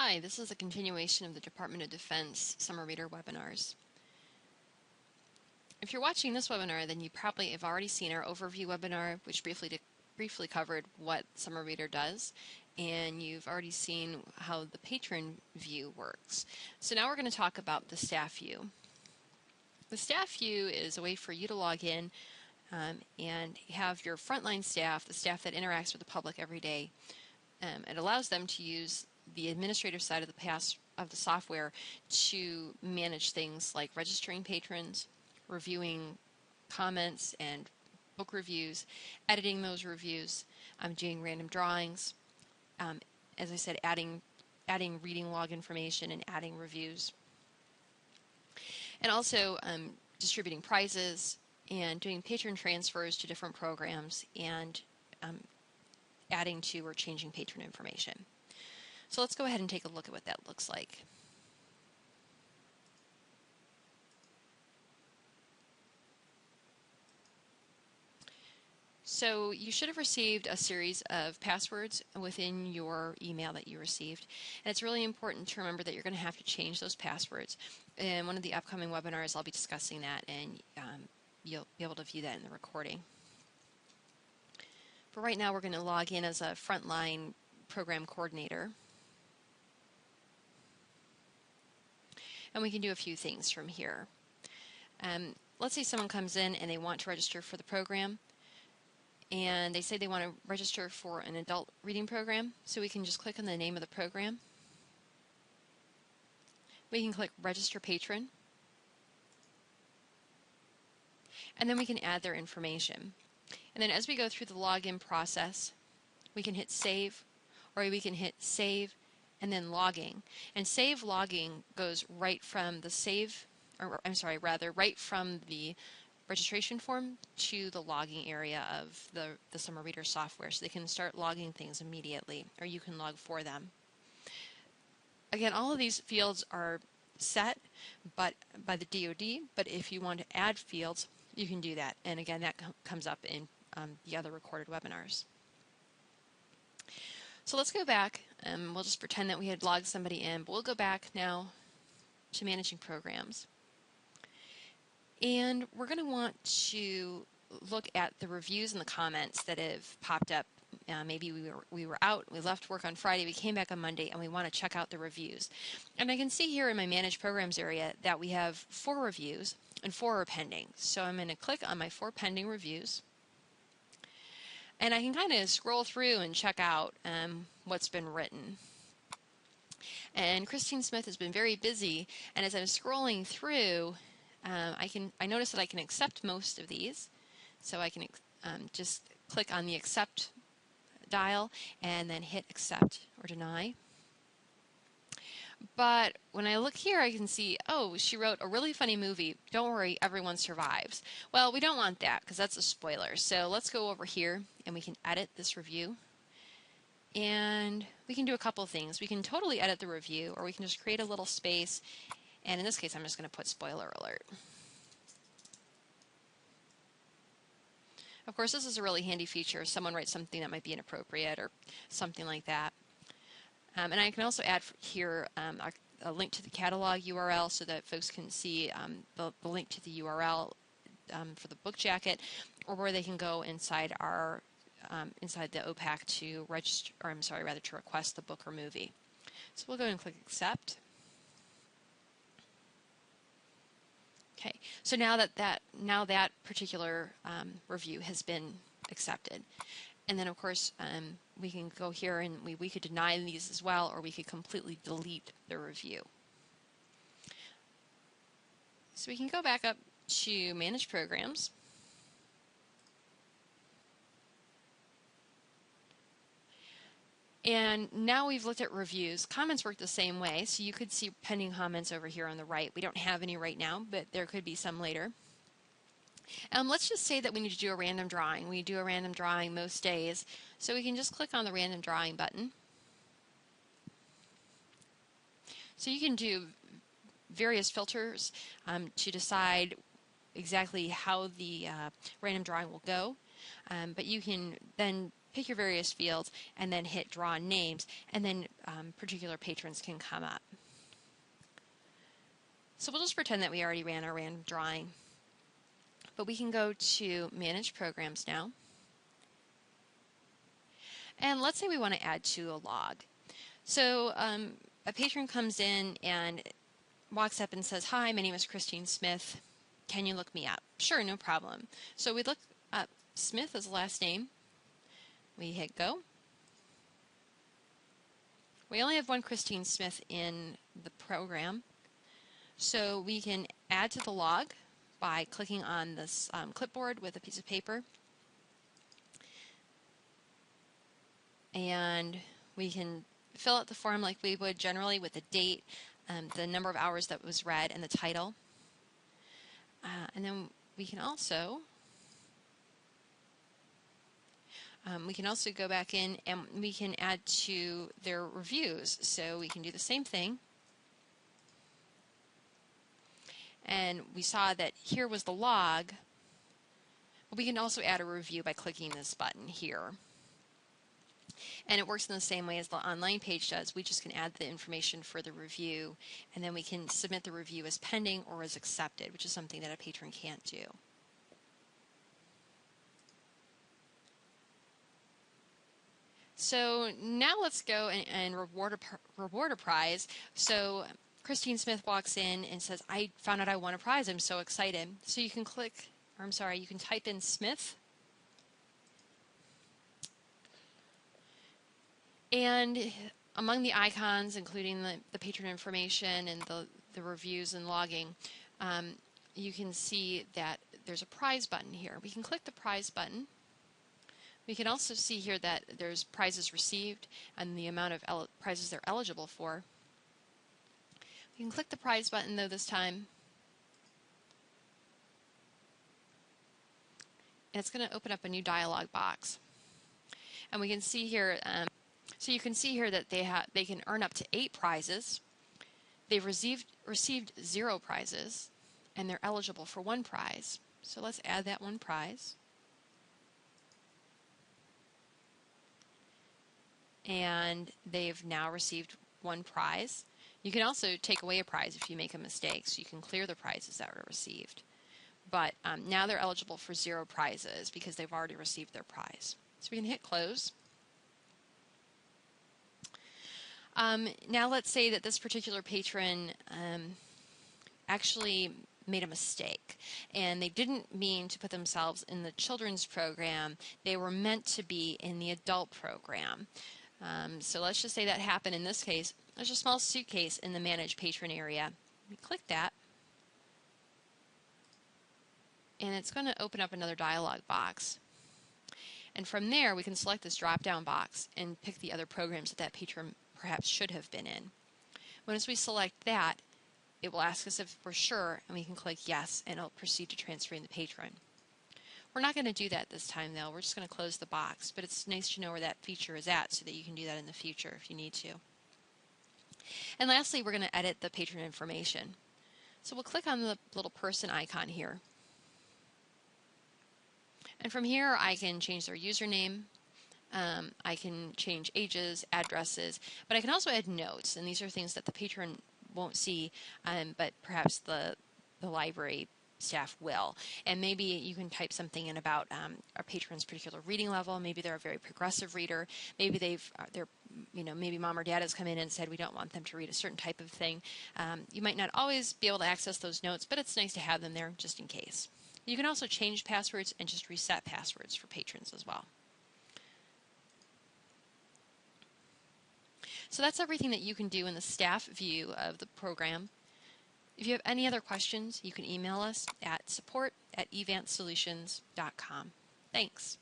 Hi, this is a continuation of the Department of Defense Summer Reader webinars. If you're watching this webinar, then you probably have already seen our overview webinar, which briefly covered what Summer Reader does, and you've already seen how the patron view works. So now we're going to talk about the staff view. The staff view is a way for you to log in and have your frontline staff, the staff that interacts with the public every day. It allows them to use the administrative side of the software to manage things like registering patrons, reviewing comments and book reviews, editing those reviews, doing random drawings, as I said, adding reading log information and adding reviews, and also distributing prizes and doing patron transfers to different programs and adding to or changing patron information. So let's go ahead and take a look at what that looks like. So you should have received a series of passwords within your email that you received. And it's really important to remember that you're going to have to change those passwords. In one of the upcoming webinars, I'll be discussing that, and you'll be able to view that in the recording. But right now, we're going to log in as a frontline program coordinator. And we can do a few things from here. Let's say someone comes in and they want to register for the program, and they say they want to register for an adult reading program, so we can just click on the name of the program. We can click Register Patron, and then we can add their information. And then as we go through the login process, we can hit Save, or we can hit Save and then Logging. And Save Logging goes right from the right from the registration form to the logging area of the Summer Reader software, so they can start logging things immediately, or you can log for them. Again, all of these fields are set by the DoD, but if you want to add fields, you can do that. And again, that comes up in the other recorded webinars. So let's go back, and we'll just pretend that we had logged somebody in, but we'll go back now to managing programs. And we're going to want to look at the reviews and the comments that have popped up. Maybe we were out, we left work on Friday, we came back on Monday, and we want to check out the reviews. And I can see here in my Manage Programs area that we have 4 reviews and 4 are pending. So I'm going to click on my 4 pending reviews. And I can kind of scroll through and check out what's been written. And Christine Smith has been very busy, and as I'm scrolling through, I notice that I can accept most of these. So I can just click on the Accept dial and then hit Accept or Deny. But when I look here, I can see, oh, she wrote a really funny movie. Don't worry, everyone survives. Well, we don't want that because that's a spoiler. So let's go over here and we can edit this review. And we can do a couple things. We can totally edit the review, or we can just create a little space. And in this case, I'm just going to put spoiler alert. Of course, this is a really handy feature if someone writes something that might be inappropriate or something like that. And I can also add here a link to the catalog URL so that folks can see the link to the URL for the book jacket, or where they can go inside our inside the OPAC to register, or to request the book or movie. So we'll go ahead and click Accept. Okay, so now that particular review has been accepted. And then, of course, we can go here and we could deny these as well, or we could completely delete the review. So we can go back up to Manage Programs. And now we've looked at reviews. Comments work the same way, so you could see pending comments over here on the right. We don't have any right now, but there could be some later. Let's just say that we need to do a random drawing. We do a random drawing most days, so we can just click on the random drawing button. So you can do various filters to decide exactly how the random drawing will go, but you can then pick your various fields, and then hit draw names, and then particular patrons can come up. So we'll just pretend that we already ran our random drawing. But we can go to Manage Programs now. And let's say we want to add to a log. So a patron comes in and walks up and says, "Hi, my name is Christine Smith. Can you look me up?" Sure, no problem. So we look up Smith as the last name. We hit go. We only have one Christine Smith in the program. So we can add to the log by clicking on this clipboard with a piece of paper. And we can fill out the form like we would generally with the date, the number of hours that was read, and the title. And then we can also go back in and we can add to their reviews. So we can do the same thing. And we saw that here was the log, but we can also add a review by clicking this button here. And it works in the same way as the online page does. We just can add the information for the review, and then we can submit the review as pending or as accepted, which is something that a patron can't do. So now let's go and reward a prize. So Christine Smith walks in and says, "I found out I won a prize. I'm so excited." So you can you can type in Smith. And among the icons, including the patron information and the reviews and logging, you can see that there's a prize button here. We can click the prize button. We can also see here that there's prizes received and the amount of prizes they're eligible for. We can click the prize button though this time. And it's going to open up a new dialog box. And we can see here, so you can see here that they can earn up to 8 prizes. They've received 0 prizes, and they're eligible for 1 prize. So let's add that 1 prize. And they've now received 1 prize. You can also take away a prize if you make a mistake, so you can clear the prizes that were received. But now they're eligible for 0 prizes because they've already received their prize. So we can hit close. Now let's say that this particular patron actually made a mistake and they didn't mean to put themselves in the children's program. They were meant to be in the adult program. So let's just say that happened in this case. There's a small suitcase in the Manage Patron area. We click that, and it's going to open up another dialog box. And from there, we can select this drop-down box and pick the other programs that that patron perhaps should have been in. Once we select that, it will ask us if we're sure, and we can click yes, and it'll proceed to transferring the patron. We're not going to do that this time, though. We're just going to close the box, but it's nice to know where that feature is at so that you can do that in the future if you need to. And lastly, we're going to edit the patron information. So we'll click on the little person icon here. And from here, I can change their username. I can change ages, addresses, but I can also add notes, and these are things that the patron won't see, but perhaps the library staff will. And maybe you can type something in about a patron's particular reading level. Maybe they're a very progressive reader. Maybe maybe mom or dad has come in and said we don't want them to read a certain type of thing. You might not always be able to access those notes, but it's nice to have them there just in case. You can also change passwords and just reset passwords for patrons as well. So that's everything that you can do in the staff view of the program. If you have any other questions, you can email us at support@evantsolutions.com. Thanks.